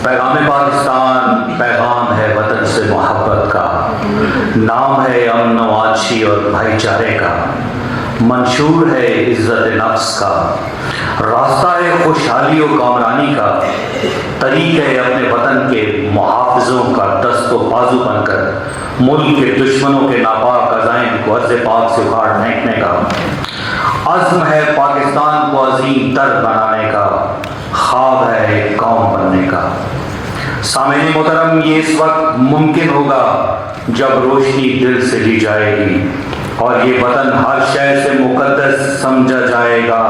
پیغام پاکستان پیغام ہے وطن سے محبت کا، نام ہے امن و آشتی اور بھائی چارے کا، منشور ہے عزت نفس کا، راستہ ہے خوشحالی و کامرانی کا، طریق ہے اپنے وطن کے محافظوں کا دست و بازو بن کر ملک کے دشمنوں کے ناپاک عزائم کو عرض پاک سے اکھاڑ پھینکنے کا، عزم ہے پاکستان کو عظیم تر بنانے کا، خواب ہے ایک قوم بننے کا۔ سامعین محترم، یہ اس وقت ممکن ہوگا جب روشنی دل سے لی جائے گی اور یہ وطن ہر شے سے مقدس سمجھا جائے گا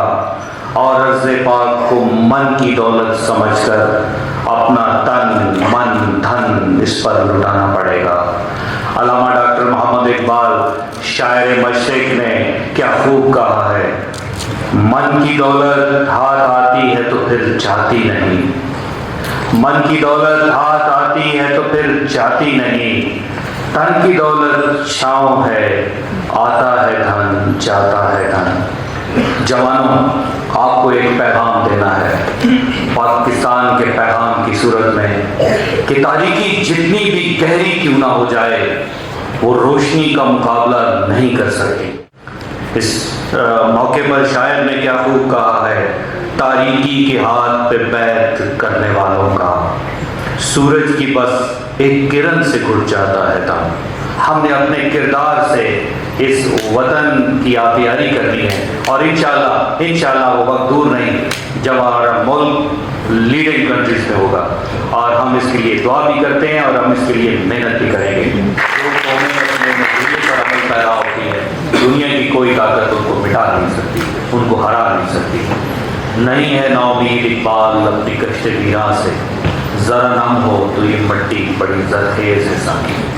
اور عرض پاک کو من کی دولت سمجھ کر اپنا تن من دھن اس پر لٹانا پڑے گا۔ علامہ ڈاکٹر محمد اقبال شاعر مشرق نے کیا خوب کہا ہے، من کی دولت ہاتھ آتی ہے تو پھر جاتی نہیں، من کی دولت ہاتھ آتی ہے تو پھر جاتی نہیں، تن کی دولت چھاؤں ہے، آتا ہے دھن جاتا ہے دھن۔ جوانوں، آپ کو ایک پیغام دینا ہے پاکستان کے پیغام کی صورت میں کہ تاریکی جتنی بھی گہری کیوں نہ ہو جائے وہ روشنی کا مقابلہ نہیں کر سکتی۔ اس موقع پر شاعر نے کیا خوب کہا ہے، تاریکی کے ہاتھ پہ بیعت کرنے والوں کا سورج کی بس ایک کرن سے گھٹ جاتا ہے دم۔ ہم نے اپنے کردار سے اس وطن کی آبیاری کرنی ہے اور انشاءاللہ وہ وقت دور نہیں جب ہمارا ملک لیڈنگ کنٹریز میں ہوگا، اور ہم اس کے لیے دعا بھی کرتے ہیں اور ہم اس کے لیے محنت بھی کریں گے۔ جو قومیں اپنے نظریے پر عمل پیرا ہوتی ہے، دنیا کی کوئی طاقت ان کو مٹا نہیں سکتی، ان کو ہرا نہیں سکتی۔ نہیں ہے نومید اقبال اپنی کشت ویراں سے، ذرا نم ہو تو یہ مٹی بڑی زرخیز ہے ساقی۔